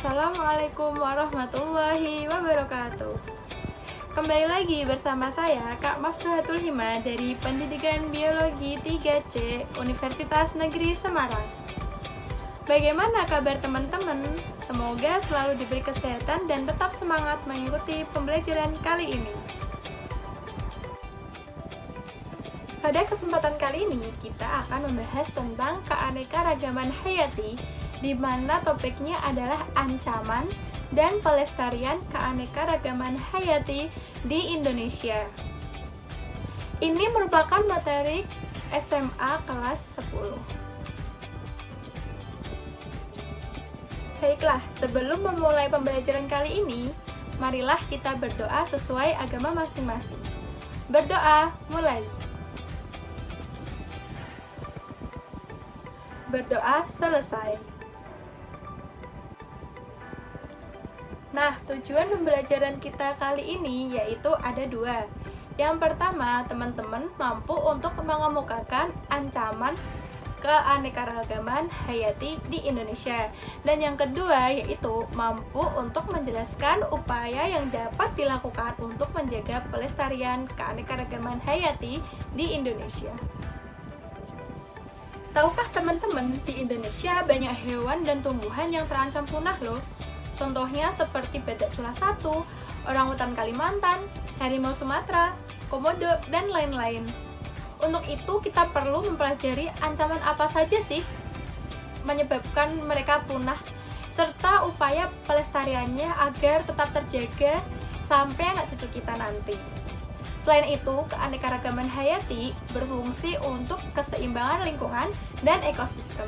Assalamualaikum warahmatullahi wabarakatuh. Kembali lagi bersama saya Kak Maftuhatul Hima dari Pendidikan Biologi 3C Universitas Negeri Semarang. Bagaimana kabar teman-teman? Semoga selalu diberi kesehatan dan tetap semangat mengikuti pembelajaran kali ini. Pada kesempatan kali ini kita akan membahas tentang keanekaragaman hayati, di mana topiknya adalah ancaman dan pelestarian keanekaragaman hayati di Indonesia. Ini merupakan materi SMA kelas 10. Baiklah, sebelum memulai pembelajaran kali ini, marilah kita berdoa sesuai agama masing-masing. Berdoa, mulai. Berdoa selesai. Nah, tujuan pembelajaran kita kali ini yaitu ada dua. Yang pertama, teman-teman mampu untuk mengemukakan ancaman keanekaragaman hayati di Indonesia. Dan yang kedua yaitu mampu untuk menjelaskan upaya yang dapat dilakukan untuk menjaga pelestarian keanekaragaman hayati di Indonesia. Tahukah teman-teman, di Indonesia banyak hewan dan tumbuhan yang terancam punah loh. Contohnya seperti badak cula 1, orangutan Kalimantan, harimau Sumatera, komodo, dan lain-lain. Untuk itu kita perlu mempelajari ancaman apa saja sih menyebabkan mereka punah, serta upaya pelestariannya agar tetap terjaga sampai anak cucu kita nanti. Selain itu, keanekaragaman hayati berfungsi untuk keseimbangan lingkungan dan ekosistem.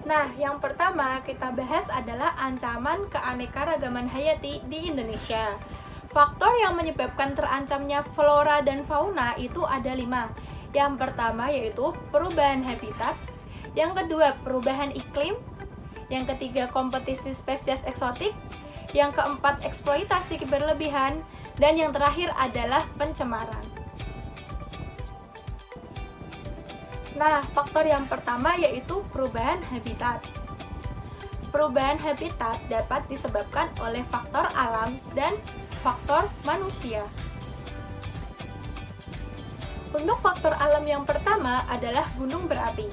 Nah, yang pertama kita bahas adalah ancaman keanekaragaman hayati di Indonesia. Faktor yang menyebabkan terancamnya flora dan fauna itu ada 5. Yang pertama yaitu perubahan habitat, yang kedua perubahan iklim, yang ketiga kompetisi spesies eksotik, yang keempat eksploitasi berlebihan, dan yang terakhir adalah pencemaran. Nah, faktor yang pertama yaitu perubahan habitat. Perubahan habitat dapat disebabkan oleh faktor alam dan faktor manusia. Untuk faktor alam yang pertama adalah gunung berapi.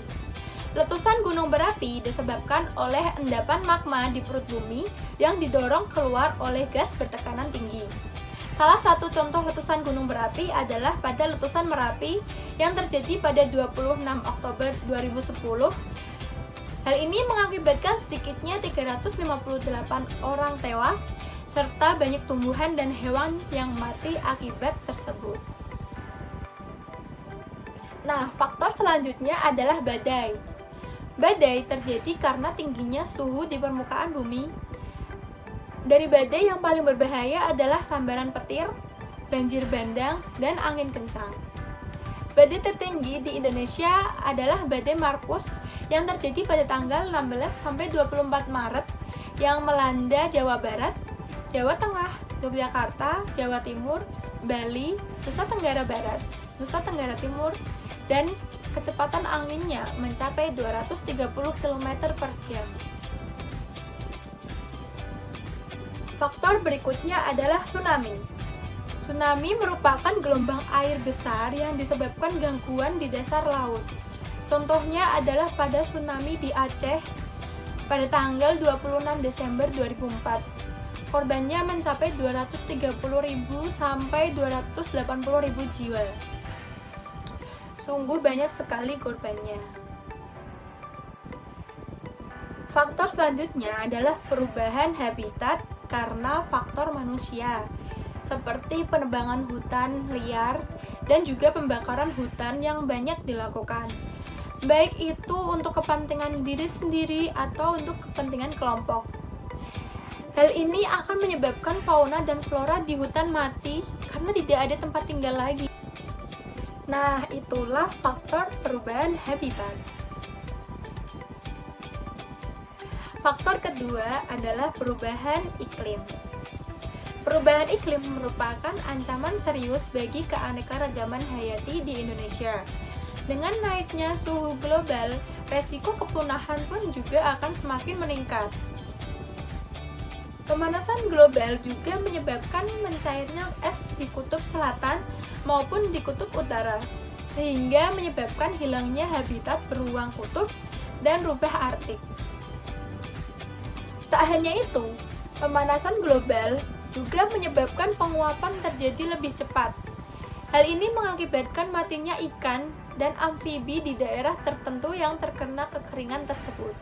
Letusan gunung berapi disebabkan oleh endapan magma di perut bumi yang didorong keluar oleh gas bertekanan tinggi. Salah satu contoh letusan gunung berapi adalah pada letusan Merapi yang terjadi pada 26 Oktober 2010. Hal ini mengakibatkan sedikitnya 358 orang tewas, serta banyak tumbuhan dan hewan yang mati akibat tersebut. Nah, faktor selanjutnya adalah badai. Badai terjadi karena tingginya suhu di permukaan bumi. Dari badai yang paling berbahaya adalah sambaran petir, banjir bandang, dan angin kencang. Badai tertinggi di Indonesia adalah badai Markus yang terjadi pada tanggal 16 sampai 24 Maret yang melanda Jawa Barat, Jawa Tengah, Yogyakarta, Jawa Timur, Bali, Nusa Tenggara Barat, Nusa Tenggara Timur, dan kecepatan anginnya mencapai 230 km per jam. Faktor berikutnya adalah tsunami. Tsunami merupakan gelombang air besar yang disebabkan gangguan di dasar laut. Contohnya adalah pada tsunami di Aceh pada tanggal 26 Desember 2004. Korbannya mencapai 230.000 sampai 280.000 jiwa. Sungguh banyak sekali korbannya. Faktor selanjutnya adalah perubahan habitat karena faktor manusia, seperti penebangan hutan liar dan juga pembakaran hutan yang banyak dilakukan, baik itu untuk kepentingan diri sendiri atau untuk kepentingan kelompok. Hal ini akan menyebabkan fauna dan flora di hutan mati karena tidak ada tempat tinggal lagi. Nah, itulah faktor perubahan habitat. Faktor kedua adalah perubahan iklim. Perubahan iklim merupakan ancaman serius bagi keanekaragaman hayati di Indonesia. Dengan naiknya suhu global, resiko kepunahan pun juga akan semakin meningkat. Pemanasan global juga menyebabkan mencairnya es di kutub selatan maupun di kutub utara, sehingga menyebabkan hilangnya habitat beruang kutub dan rubah Arktik. Tak hanya itu, pemanasan global juga menyebabkan penguapan terjadi lebih cepat. Hal ini mengakibatkan matinya ikan dan amfibi di daerah tertentu yang terkena kekeringan tersebut.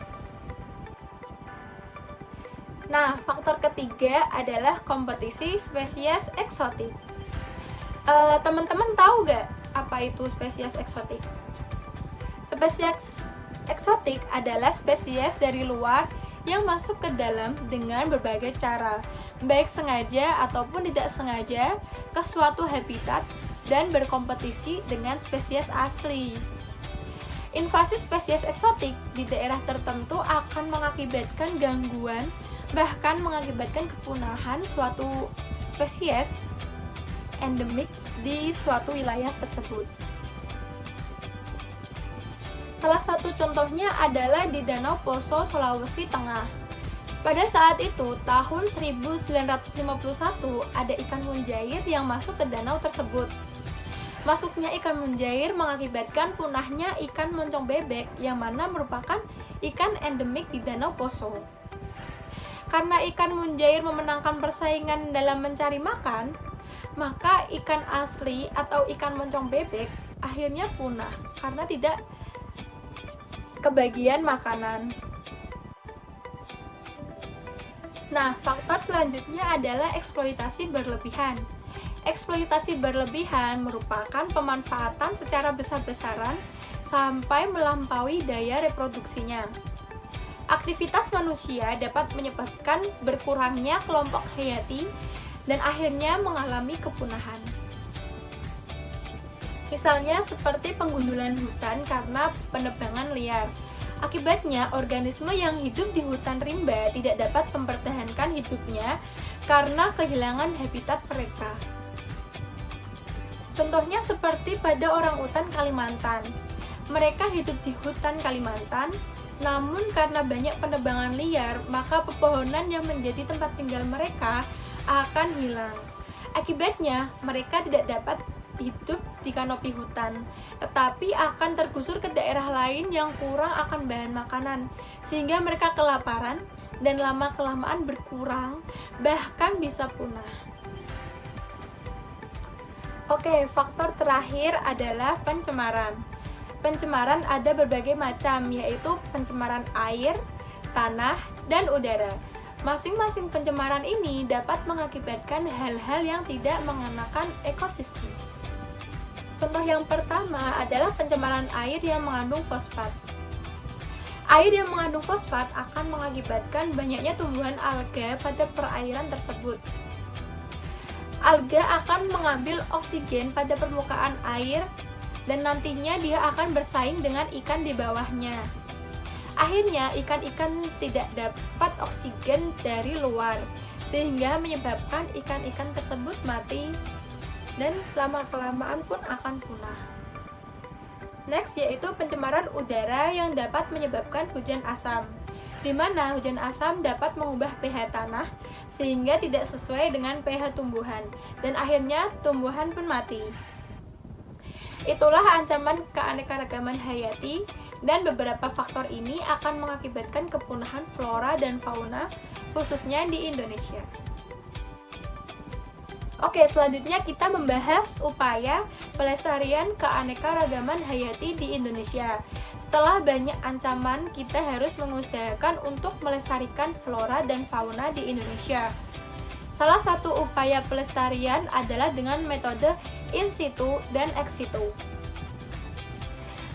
Nah, faktor ketiga adalah kompetisi spesies eksotik. Teman-teman tahu gak apa itu spesies eksotik? Spesies eksotik adalah spesies dari luar yang masuk ke dalam dengan berbagai cara, baik sengaja ataupun tidak sengaja, ke suatu habitat dan berkompetisi dengan spesies asli. Invasi spesies eksotik di daerah tertentu akan mengakibatkan gangguan, bahkan mengakibatkan kepunahan suatu spesies endemik di suatu wilayah tersebut. Salah satu contohnya adalah di Danau Poso, Sulawesi Tengah. Pada saat itu, tahun 1951, ada ikan mujair yang masuk ke danau tersebut. Masuknya ikan mujair mengakibatkan punahnya ikan moncong bebek yang mana merupakan ikan endemik di Danau Poso. Karena ikan mujair memenangkan persaingan dalam mencari makan, maka ikan asli atau ikan moncong bebek akhirnya punah karena tidak kebagian makanan. Nah, faktor selanjutnya adalah eksploitasi berlebihan. Eksploitasi berlebihan merupakan pemanfaatan secara besar-besaran sampai melampaui daya reproduksinya. Aktivitas manusia dapat menyebabkan berkurangnya kelompok hayati dan akhirnya mengalami kepunahan. Misalnya seperti penggundulan hutan karena penebangan liar. Akibatnya, organisme yang hidup di hutan rimba tidak dapat mempertahankan hidupnya karena kehilangan habitat mereka. Contohnya seperti pada orangutan Kalimantan. Mereka hidup di hutan Kalimantan, namun karena banyak penebangan liar, maka pepohonan yang menjadi tempat tinggal mereka akan hilang. Akibatnya, mereka tidak dapat hidup di kanopi hutan, tetapi akan tergusur ke daerah lain yang kurang akan bahan makanan, sehingga mereka kelaparan dan lama-kelamaan berkurang, bahkan bisa punah. Oke, faktor terakhir adalah pencemaran. Pencemaran ada berbagai macam, yaitu pencemaran air, tanah, dan udara. Masing-masing pencemaran ini dapat mengakibatkan hal-hal yang tidak mengenakan ekosistem. Contoh yang pertama adalah pencemaran air yang mengandung fosfat. Air yang mengandung fosfat akan mengakibatkan banyaknya tumbuhan alga pada perairan tersebut. Alga akan mengambil oksigen pada permukaan air dan nantinya dia akan bersaing dengan ikan di bawahnya. Akhirnya ikan-ikan tidak dapat oksigen dari luar, sehingga menyebabkan ikan-ikan tersebut mati dan lama-kelamaan pun akan punah. Next yaitu pencemaran udara yang dapat menyebabkan hujan asam, di mana hujan asam dapat mengubah pH tanah sehingga tidak sesuai dengan pH tumbuhan dan akhirnya tumbuhan pun mati. Itulah ancaman keanekaragaman hayati dan beberapa faktor ini akan mengakibatkan kepunahan flora dan fauna khususnya di Indonesia. Oke, selanjutnya kita membahas upaya pelestarian keanekaragaman hayati di Indonesia. Setelah banyak ancaman, kita harus mengusahakan untuk melestarikan flora dan fauna di Indonesia. Salah satu upaya pelestarian adalah dengan metode in situ dan ex situ.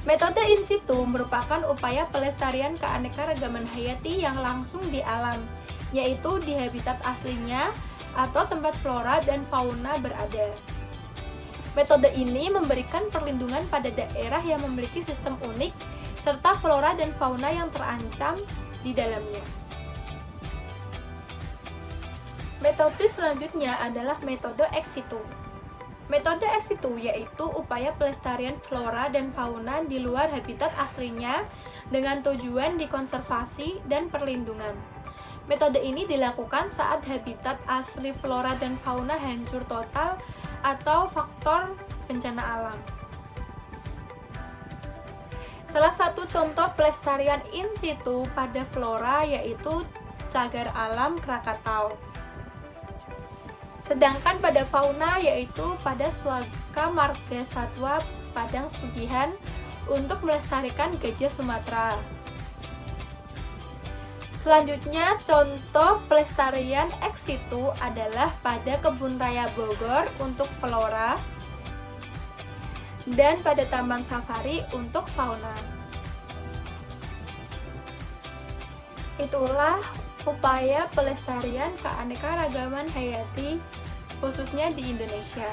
Metode in situ merupakan upaya pelestarian keanekaragaman hayati yang langsung di alam, yaitu di habitat aslinya atau tempat flora dan fauna berada. Metode ini memberikan perlindungan pada daerah yang memiliki sistem unik serta flora dan fauna yang terancam di dalamnya. Metode selanjutnya adalah metode ex situ. Metode ex situ yaitu upaya pelestarian flora dan fauna di luar habitat aslinya dengan tujuan dikonservasi dan perlindungan. Metode ini dilakukan saat habitat asli flora dan fauna hancur total atau faktor bencana alam. Salah satu contoh pelestarian in situ pada flora yaitu cagar alam Krakatau. Sedangkan pada fauna yaitu pada Swaga Marga Satwa Padang Sugihan untuk melestarikan gajah Sumatera. Selanjutnya, contoh pelestarian ex situ adalah pada Kebun Raya Bogor untuk flora dan pada Taman Safari untuk fauna. Itulah upaya pelestarian keanekaragaman hayati khususnya di Indonesia.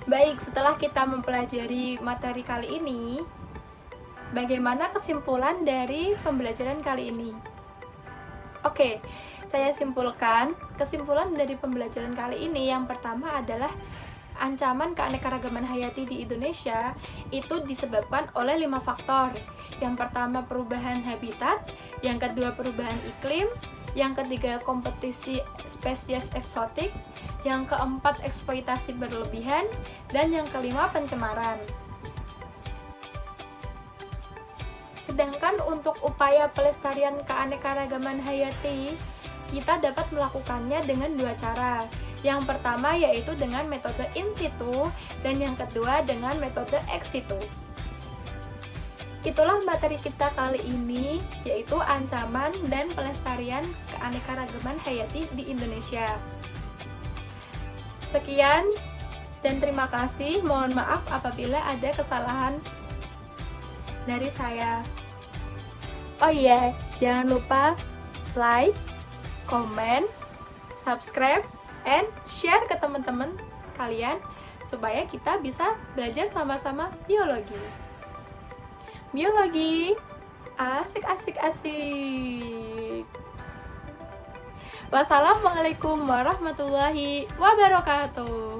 Baik, setelah kita mempelajari materi kali ini, bagaimana kesimpulan dari pembelajaran kali ini? Oke, saya simpulkan kesimpulan dari pembelajaran kali ini. Yang pertama adalah ancaman keanekaragaman hayati di Indonesia itu disebabkan oleh 5 faktor. Yang pertama perubahan habitat, yang kedua perubahan iklim, yang ketiga kompetisi spesies eksotik, yang keempat eksploitasi berlebihan, dan yang kelima pencemaran. Sedangkan untuk upaya pelestarian keanekaragaman hayati, kita dapat melakukannya dengan 2 cara. Yang pertama yaitu dengan metode in situ, dan yang kedua dengan metode ex situ. Itulah materi kita kali ini, yaitu ancaman dan pelestarian keanekaragaman hayati di Indonesia. Sekian dan terima kasih. Mohon maaf apabila ada kesalahan dari saya. Oh iya, jangan lupa like, comment, subscribe, and share ke teman-teman kalian supaya kita bisa belajar sama-sama biologi. Biologi, asik. Wassalamualaikum warahmatullahi wabarakatuh.